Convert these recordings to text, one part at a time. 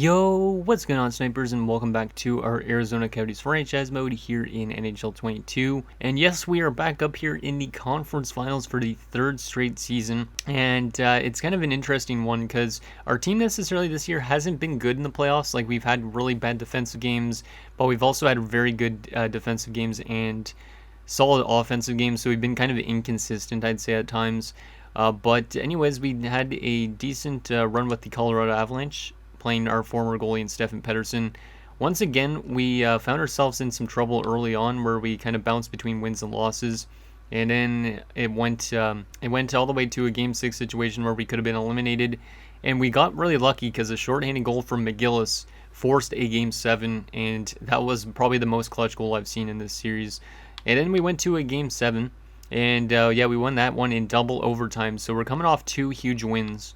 Yo, what's going on, snipers, and welcome back to our Arizona Coyotes franchise mode here in NHL 22. And yes, we are back up here in the conference finals for the third straight season. And it's kind of an interesting one because our team necessarily this year hasn't been good in the playoffs. Like, we've had really bad defensive games, but we've also had very good defensive games and solid offensive games. So we've been kind of inconsistent, I'd say, at times. But anyways, we had a decent run with the Colorado Avalanche, playing our former goalie and Stefan Pettersson. Once again, we found ourselves in some trouble early on where we kind of bounced between wins and losses. And then it went all the way to a Game 6 situation where we could have been eliminated. And we got really lucky because a shorthanded goal from McGillis forced a Game 7. And that was probably the most clutch goal I've seen in this series. And then we went to a Game 7. And yeah, we won that one in double overtime. So we're coming off two huge wins.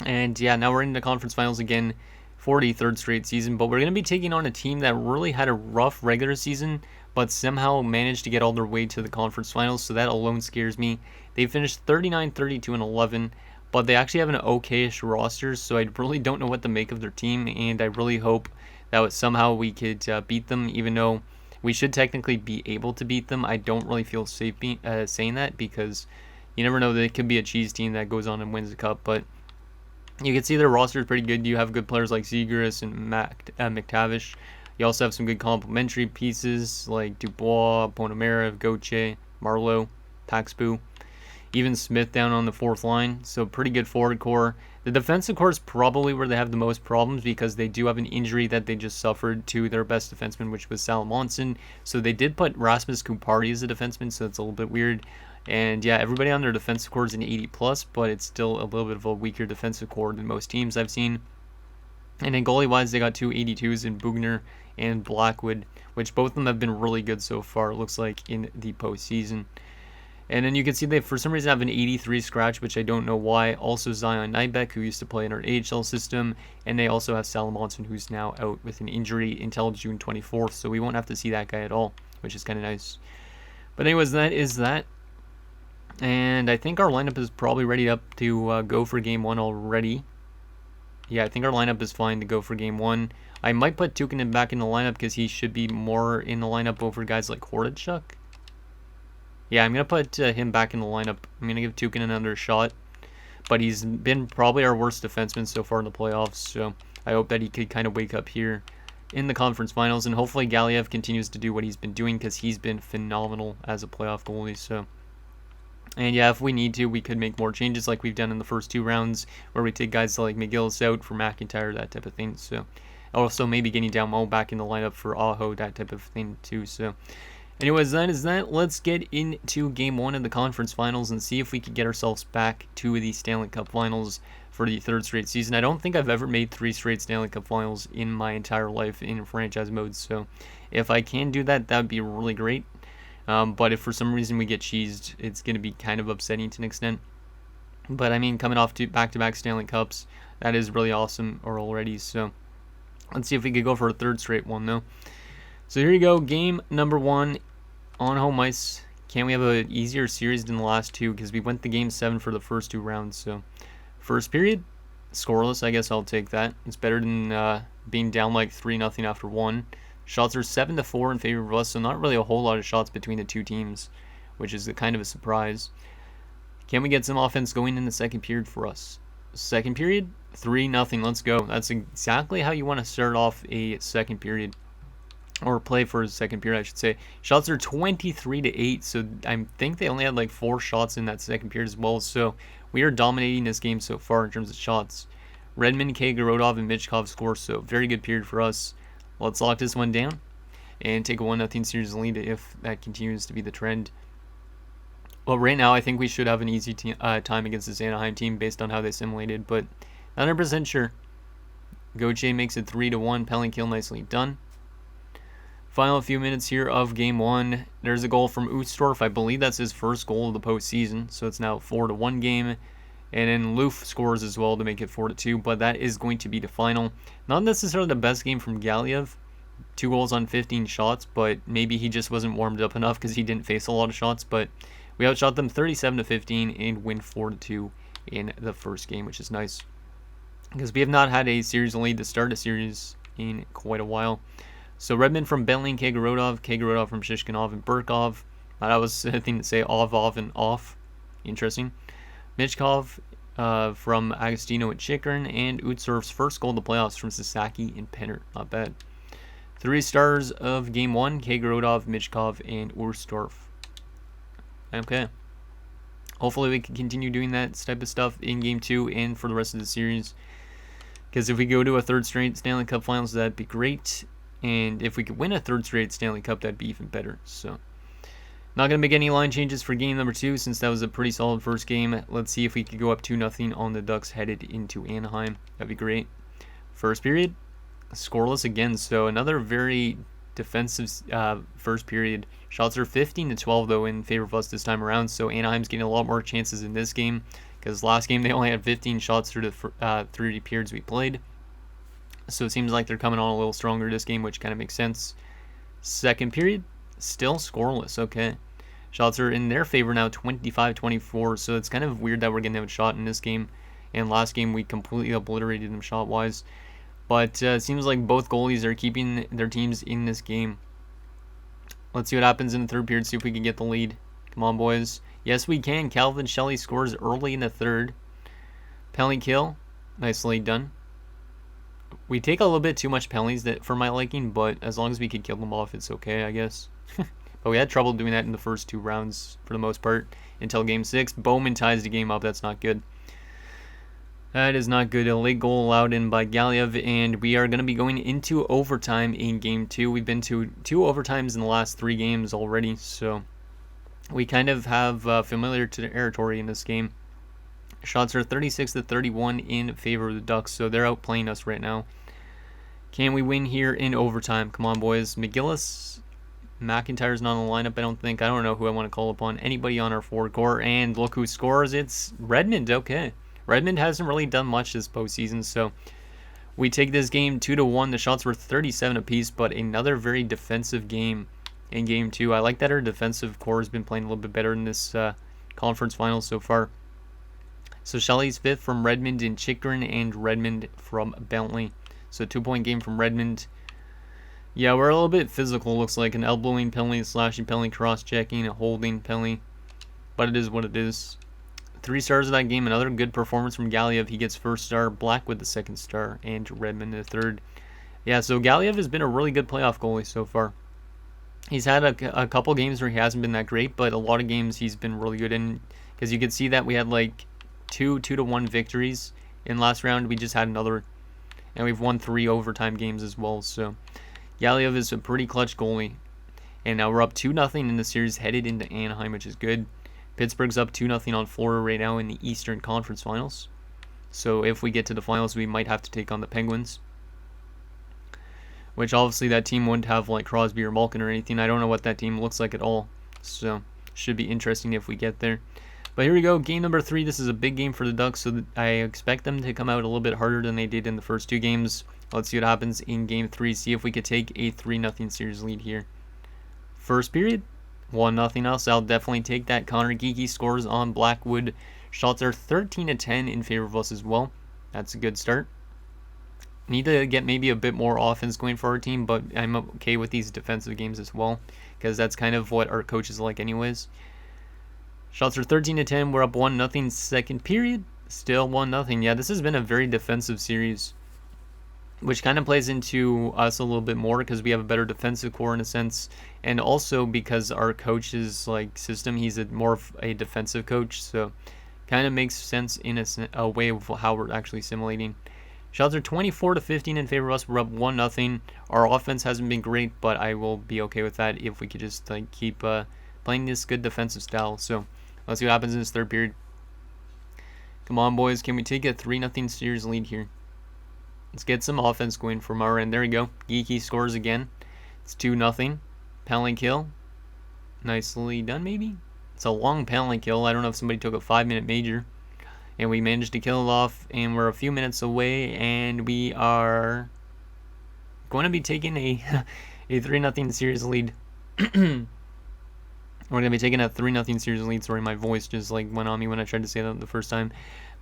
And yeah, now we're in the conference finals again for the third straight season. But we're going to be taking on a team that really had a rough regular season, but somehow managed to get all their way to the conference finals. So that alone scares me. They finished 39, 32, and 11, but they actually have an okay-ish roster. So I really don't know what to make of their team. And I really hope that somehow we could beat them, even though we should technically be able to beat them. I don't really feel safe saying that because you never know. They could be a cheese team that goes on and wins the cup, but you can see their roster is pretty good. You have good players like Zegras and McTavish. You also have some good complementary pieces like Dubois, Ponomera, Gauthier, Marleau, Paxbu, even Smith down on the fourth line. So pretty good forward core. The defensive core is probably where they have the most problems because they do have an injury that they just suffered to their best defenseman, which was Salomonsson. So they did put Rasmus Kupari as a defenseman, so it's a little bit weird. And yeah, everybody on their defensive core is an 80 plus, but it's still a little bit of a weaker defensive core than most teams I've seen. And then goalie wise, they got two 82s in Bugner and Blackwood, which both of them have been really good so far, it looks like, in the postseason. And then you can see they, for some reason, have an 83 scratch, which I don't know why. Also Zion Nybeck, who used to play in our AHL system. And they also have Salomonsson, who's now out with an injury until June 24th. So we won't have to see that guy at all, which is kind of nice. But anyways, that is that. And I think our lineup is probably ready up to go for Game 1 already. Yeah, I think our lineup is fine to go for Game 1. I might put Tukinen back in the lineup because he should be more in the lineup over guys like Hordichuk. Yeah, I'm going to put him back in the lineup. I'm going to give Tukinen another shot. But he's been probably our worst defenseman so far in the playoffs. So I hope that he could kind of wake up here in the conference finals. And hopefully Galiev continues to do what he's been doing because he's been phenomenal as a playoff goalie. So, and yeah, if we need to, we could make more changes like we've done in the first two rounds where we take guys like McGillis out for McIntyre, that type of thing. So also maybe getting Dalmo back in the lineup for Aho, that type of thing too. So anyways, that is that. Let's get into Game 1 of the conference finals and see if we could get ourselves back to the Stanley Cup finals for the third straight season. I don't think I've ever made 3 straight Stanley Cup finals in my entire life in franchise mode. So if I can do that, that would be really great. But if for some reason we get cheesed, it's going to be kind of upsetting to an extent. But I mean, coming off to back-to-back Stanley Cups, that is really awesome already. So let's see if we could go for a third straight one, though. So here you go, game number 1 on home ice. Can we have an easier series than the last two? Because we went to Game 7 for the first 2 rounds. So first period, scoreless. I guess I'll take that. It's better than being down like 3-0 after 1. Shots are 7-4 in favor of us, so not really a whole lot of shots between the two teams, which is kind of a surprise. Can we get some offense going in the second period for us? Second period, 3-0. Let's go. That's exactly how you want to start off a second period, or play for a second period, I should say. Shots are 23-8, so I think they only had like 4 shots in that second period as well. So we are dominating this game so far in terms of shots. Redmond, Kagorodov, and Michkov score, so very good period for us. Let's lock this one down and take a 1-0 series lead if that continues to be the trend. Well, right now, I think we should have an easy time against this Anaheim team based on how they simulated, but not 100% sure. Gauthier makes it 3-1. Pellenkill nicely done. Final few minutes here of Game 1. There's a goal from Ustorf. I believe that's his first goal of the postseason, so it's now a 4-1 game. And then Loof scores as well to make it 4-2, but that is going to be the final. Not necessarily the best game from Galiev. 2 goals on 15 shots, but maybe he just wasn't warmed up enough because he didn't face a lot of shots. But we outshot them 37-15 and win 4-2 in the first game, which is nice. because we have not had a series lead to start a series in quite a while. So Redmond from Bentley, Kagorodov from Shishkinov and Burkov. That was a thing to say, off, and off. Interesting. Michkov from Agostino at Chikrin, and Utsurf's first goal in the playoffs from Sasaki and Penner. Not bad. 3 stars of Game 1, Kagorodov, Michkov, and Ursdorf. Okay. Hopefully we can continue doing that type of stuff in Game 2 and for the rest of the series. Because if we go to a third straight Stanley Cup Finals, that'd be great. And if we could win a third straight Stanley Cup, that'd be even better. So, not going to make any line changes for game number 2 since that was a pretty solid first game. Let's see if we could go up 2-0 on the Ducks headed into Anaheim. That'd be great. First period, scoreless again. So, another very defensive first period. Shots are 15-12 though in favor of us this time around. So, Anaheim's getting a lot more chances in this game. Because last game they only had 15 shots through the 30 periods we played. So it seems like they're coming on a little stronger this game, which kind of makes sense. Second period, still scoreless. Okay. Shots are in their favor now, 25-24. So it's kind of weird that we're getting a shot in this game. And last game we completely obliterated them shot-wise. But it seems like both goalies are keeping their teams in this game. Let's see what happens in the third period, see if we can get the lead. Come on, boys. Yes, we can. Calvin Shelley scores early in the third. Penalty kill. Nicely done. We take a little bit too much penalties for my liking, but as long as we could kill them off, it's okay, I guess. But we had trouble doing that in the first 2 rounds for the most part until Game 6. Bowman ties the game up. That's not good. That is not good. A late goal allowed in by Galiev, and we are going to be going into overtime in Game 2. We've been to 2 overtimes in the last 3 games already, so we kind of have familiar territory in this game. Shots are 36-31 in favor of the Ducks, so they're outplaying us right now. Can we win here in overtime? Come on, boys. McIntyre's not on the lineup, I don't think. I don't know who I want to call upon. Anybody on our forward core, and look who scores. It's Redmond. Okay. Redmond hasn't really done much this postseason, so we take this game 2-1. The shots were 37 apiece, but another very defensive game in Game 2. I like that our defensive core has been playing a little bit better in this conference finals so far. So Shelley's 5th from Redmond in Chikrin, and Redmond from Bentley. So 2-point game from Redmond. Yeah, we're a little bit physical, looks like. An elbowing penalty, slashing penalty, cross-checking, a holding penalty. But it is what it is. 3 stars of that game. Another good performance from Galiev. He gets first star. Black with the second star. And Redmond the third. Yeah, so Galiev has been a really good playoff goalie so far. He's had a couple games where he hasn't been that great, but a lot of games he's been really good in. Because you could see that we had like 2-1 victories in last round. We just had another, and we've won 3 overtime games as well. So Galiev is a pretty clutch goalie, and now we're up 2-0 in the series, headed into Anaheim, which is good. Pittsburgh's up 2-0 on Florida right now in the Eastern Conference Finals. So if we get to the finals, we might have to take on the Penguins, which obviously that team wouldn't have like Crosby or Malkin or anything. I don't know what that team looks like at all, so should be interesting if we get there. But here we go, game number 3. This is a big game for the Ducks, so I expect them to come out a little bit harder than they did in the first 2 games. Let's see what happens in game 3, see if we could take a 3-0 series lead here. First period, 1-0 I'll definitely take that. Connor Geeky scores on Blackwood. Shots are 13-10 in favor of us as well. That's a good start. Need to get maybe a bit more offense going for our team, but I'm okay with these defensive games as well, because that's kind of what our coach is like anyways. Shots are 13-10. We're up 1-0 second period. Still 1-0. Yeah, this has been a very defensive series, which kind of plays into us a little bit more because we have a better defensive core in a sense, and also because our coach's like system, he's more of a defensive coach, so kind of makes sense in a way of how we're actually simulating. Shots are 24-15 in favor of us. We're up 1-0. Our offense hasn't been great, but I will be okay with that if we could just like keep playing this good defensive style. So let's see what happens in this third period. Come on, boys. Can we take a 3-0 series lead here? Let's get some offense going from our end. There we go. Geeky scores again. It's 2-0. Penalty kill. Nicely done, maybe? It's a long penalty kill. I don't know if somebody took a 5-minute major. And we managed to kill it off. And we're a few minutes away. And we are going to be taking a 3-0 series lead. We're going to be taking a 3-0 series lead. Sorry, my voice just like went on me when I tried to say that the first time.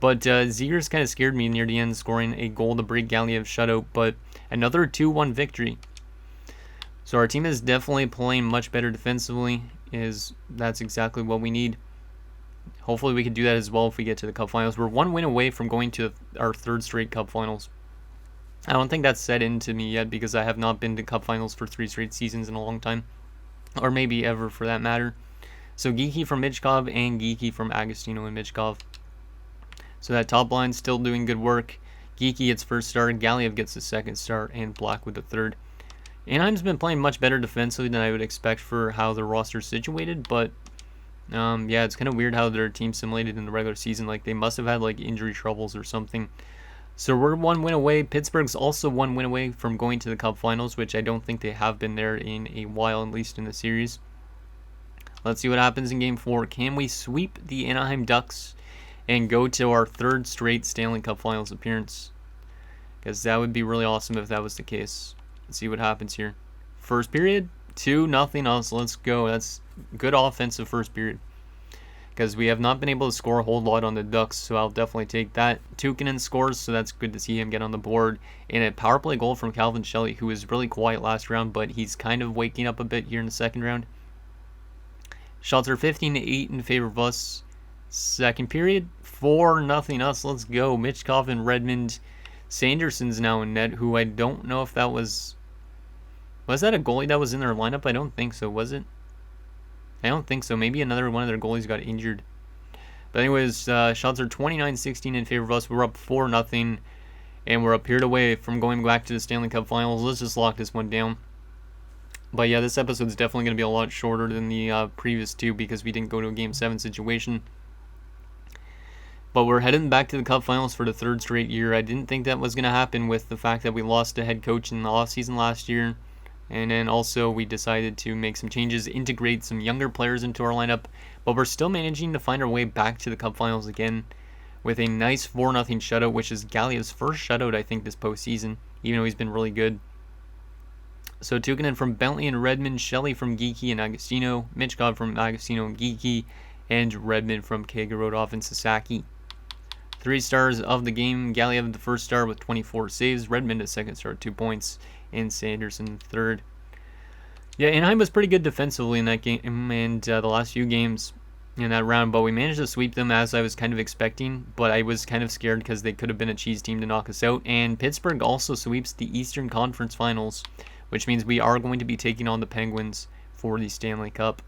But Zegers kind of scared me near the end, scoring a goal to break Galiev's shutout, but another 2-1 victory. So our team is definitely playing much better defensively. That's exactly what we need. Hopefully we can do that as well if we get to the Cup Finals. We're 1 win away from going to our 3rd straight Cup Finals. I don't think that's set into me yet because I have not been to Cup Finals for 3 straight seasons in a long time. Or maybe ever for that matter. So Geeky from Michkov and Geeky from Agostino and Michkov. So that top line's still doing good work. Geeky gets first start, Galiev gets the second start, and Black with the third. Anaheim's been playing much better defensively than I would expect for how their roster's situated, but yeah, it's kind of weird how their team simulated in the regular season. Like, they must have had like injury troubles or something. So we're 1 win away. Pittsburgh's also 1 win away from going to the Cup Finals, which I don't think they have been there in a while, at least in the series. Let's see what happens in Game 4. Can we sweep the Anaheim Ducks and go to our 3rd straight Stanley Cup Finals appearance? Because that would be really awesome if that was the case. Let's see what happens here. First period, 2-0 us. Let's go. That's good offensive first period. Because we have not been able to score a whole lot on the Ducks, so I'll definitely take that. Tukinen scores, so that's good to see him get on the board. And a power play goal from Calvin Shelley, who was really quiet last round, but he's kind of waking up a bit here in the second round. Shots are 15-8 in favor of us. Second period, 4-0 us. Let's go. Michkov and Redmond. Sanderson's now in net, who I don't know if that was... Was that a goalie that was in their lineup? I don't think so, was it? I don't think so. Maybe another one of their goalies got injured. But anyways, shots are 29-16 in favor of us. We're up 4-0, and we're a period away from going back to the Stanley Cup Finals. Let's just lock this one down. But yeah, this episode's definitely going to be a lot shorter than the previous two because we didn't go to a Game 7 situation. But we're heading back to the Cup Finals for the 3rd straight year. I didn't think that was going to happen with the fact that we lost a head coach in the offseason last year. And then also we decided to make some changes, integrate some younger players into our lineup. But we're still managing to find our way back to the Cup Finals again with a nice 4-0 shutout, which is Galiev's first shutout, I think, this postseason, even though he's been really good. So Tukinen from Bentley and Redmond, Shelley from Geeky and Agostino, Michkov from Agostino and Geeky, and Redmond from Kagerodov and Sasaki. 3 stars of the game. Galiev the first star with 24 saves. Redmond the second star, 2 points. And Sanderson third. Yeah, Anaheim was pretty good defensively in that game and the last few games in that round. But we managed to sweep them as I was kind of expecting. But I was kind of scared because they could have been a cheese team to knock us out. And Pittsburgh also sweeps the Eastern Conference Finals, which means we are going to be taking on the Penguins for the Stanley Cup.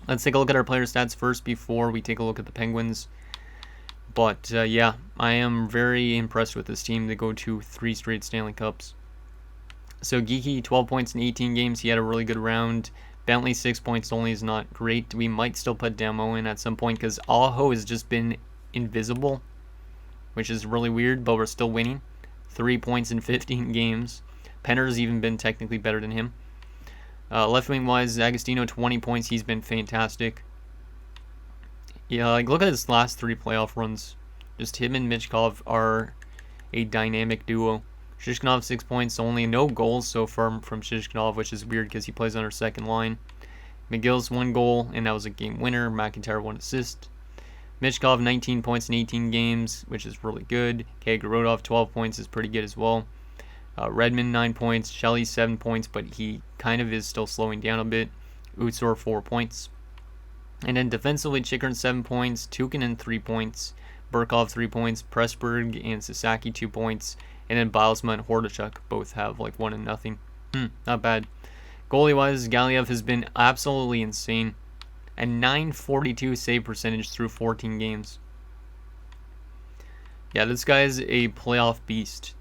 Let's take a look at our player stats first before we take a look at the Penguins. But yeah, I am very impressed with this team to go to 3 straight Stanley Cups. So Geeky, 12 points in 18 games. He had a really good round. Bentley, 6 points only is not great. We might still put Damo in at some point because Aho has just been invisible, which is really weird, but we're still winning. 3 points in 15 games. Penner's even been technically better than him. Left wing wise, Agostino, 20 points. He's been fantastic. Yeah, like look at his last 3 playoff runs. Just him and Michkov are a dynamic duo. Shishkinov, 6 points only. No goals so far from Shishkinov, which is weird because he plays on our second line. McGill's 1 goal, and that was a game winner. McIntyre 1 assist. Michkov, 19 points in 18 games, which is really good. Kagerodov, 12 points is pretty good as well. Redmond, 9 points. Shelley, 7 points, but he kind of is still slowing down a bit. Utsor, 4 points. And then defensively, Chikrin, 7 points. Tukinen, 3 points. Burkov, 3 points. Pressburg and Sasaki, 2 points. And then Bilesma and Hordachuk both have like 1 and nothing. Not bad. Goalie-wise, Galiev has been absolutely insane. A .942 save percentage through 14 games. Yeah, this guy is a playoff beast.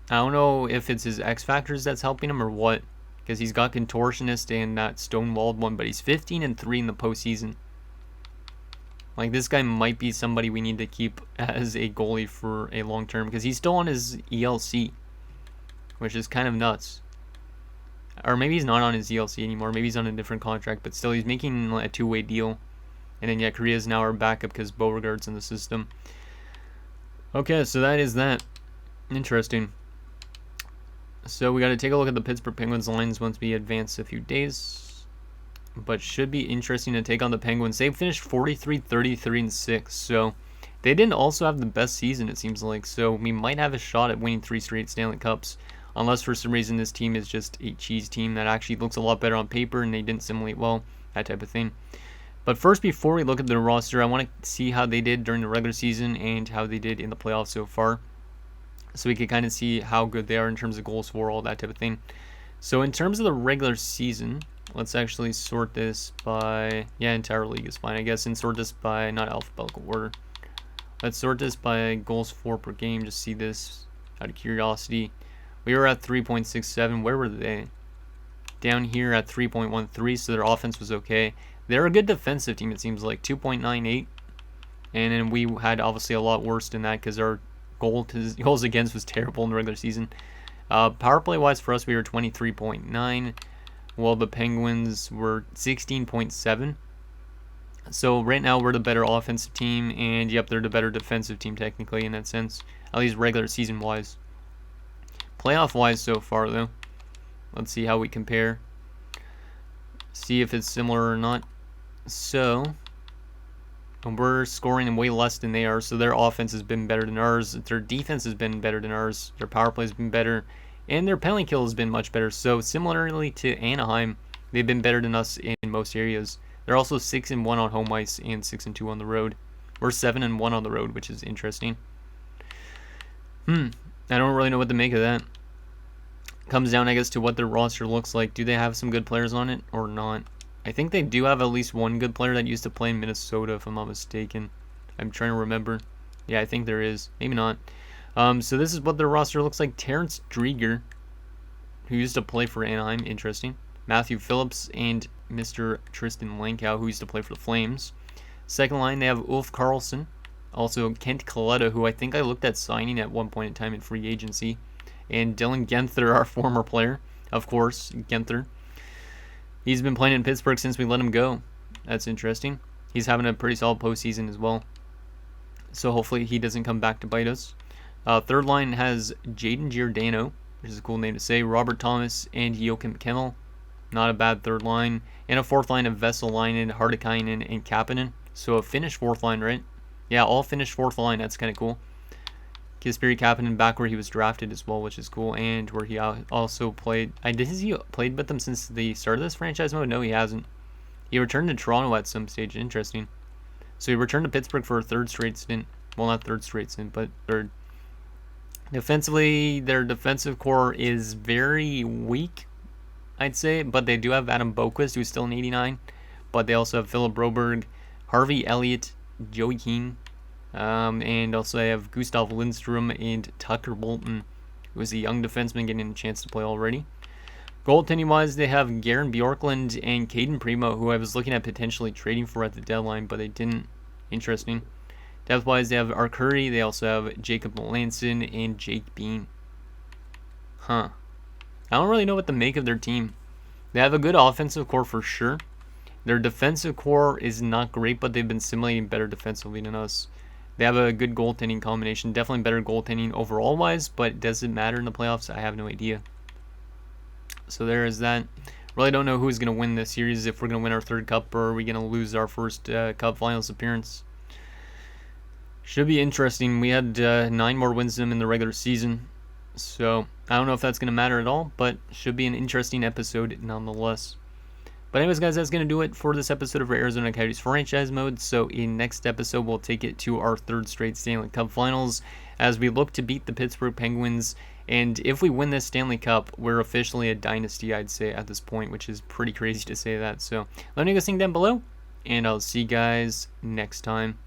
I don't know if it's his X factors that's helping him or what, because he's got contortionist and that stonewalled one, but he's 15-3 in the postseason. Like, this guy might be somebody we need to keep as a goalie for a long term, because he's still on his ELC, which is kind of nuts. Or maybe he's not on his ELC anymore. Maybe he's on a different contract, but still, he's making a 2-way deal. And then, yeah, Korea is now our backup because Beauregard's in the system. Okay, so that is that. Interesting. So we got to take a look at the Pittsburgh Penguins lines once we advance a few days. But should be interesting to take on the Penguins. They finished 43-33-6, so They didn't also have the best season, it seems like, so we might have a shot at winning 3 straight Stanley Cups, unless for some reason this team is just a cheese team that actually looks a lot better on paper and they didn't simulate well, that type of thing. But first, before we look at their roster, I want to see how they did during the regular season and how they did in the playoffs so far, so we can kind of see how good they are in terms of goals for, all that type of thing. So in terms of the regular season, let's actually sort this by, entire league is fine, I guess, and sort this by, not alphabetical order. Let's sort this by goals for per game, just see this out of curiosity. We were at 3.67. Where were they? Down here at 3.13, so their offense was okay. They're a good defensive team, it seems like, 2.98. And then we had obviously a lot worse than that because our goals against was terrible in the regular season. Power play wise for us, we were 23.9, while the Penguins were 16.7. So right now we're the better offensive team, and yep, they're the better defensive team technically in that sense, at least regular season wise. Playoff wise so far though, let's see how we compare, see if it's similar or not. So we're scoring way less than they are, so their offense has been better than ours, their defense has been better than ours, their power play has been better, and their penalty kill has been much better. So similarly to Anaheim, they've been better than us in most areas. They're also 6-1 on home ice and 6-2 on the road. We're 7-1 on the road, which is interesting. I don't really know what to make of that. Comes down, I guess, to what their roster looks like. Do they have some good players on it or not? I think they do have at least one good player that used to play in Minnesota, if I'm not mistaken. I'm trying to remember. Yeah, I think there is. Maybe not. So this is what their roster looks like. Terrence Drieger, who used to play for Anaheim. Interesting. Matthew Phillips and Mr. Tristan Lankow, who used to play for the Flames. Second line, they have Ulf Karlsson. Also, Kent Kaleta, who I think I looked at signing at one point in time in free agency. And Dylan Guenther, our former player. Of course, Guenther. He's been playing in Pittsburgh since we let him go. That's interesting. He's having a pretty solid postseason as well. So hopefully he doesn't come back to bite us. Third line has Jaden Giordano, which is a cool name to say. Robert Thomas and Joakim Kemmel. Not a bad third line. And a fourth line of Vesalainen, Hardikainen, and Kapanen. So a Finnish fourth line, right? Yeah, all Finnish fourth line. That's kind of cool. Kasperi Kapanen back where he was drafted as well, which is cool. And where he also played. Has he played with them since the start of this franchise mode? No, he hasn't. He returned to Toronto at some stage. Interesting. So he returned to Pittsburgh for a third straight stint. Well, not third straight stint, but third. Defensively, their defensive core is very weak, I'd say, but they do have Adam Boquist, who's still an 89, but they also have Philip Broberg, Harvey Elliott, Joey Keane, and also they have Gustav Lindstrom and Tucker Bolton, who is a young defenseman getting a chance to play already. Goaltending-wise, they have Garen Bjorklund and Caden Primo, who I was looking at potentially trading for at the deadline, but they didn't. Interesting. Depth-wise, they have Arcuri, they also have Jacob Melanson, and Jake Bean. I don't really know what to make of their team. They have a good offensive core for sure. Their defensive core is not great, but they've been simulating better defensively than us. They have a good goaltending combination. Definitely better goaltending overall-wise, but does it matter in the playoffs? I have no idea. So there is that. Really don't know who's going to win this series, if we're going to win our third cup or are we going to lose our first cup finals appearance. Should be interesting. We had 9 more wins than them in the regular season. So I don't know if that's going to matter at all, but should be an interesting episode nonetheless. But anyways, guys, that's going to do it for this episode of our Arizona Coyotes franchise mode. So in next episode, we'll take it to our third straight Stanley Cup finals as we look to beat the Pittsburgh Penguins. And if we win this Stanley Cup, we're officially a dynasty, I'd say, at this point, which is pretty crazy to say that. So let me know what you guys think down below, and I'll see you guys next time.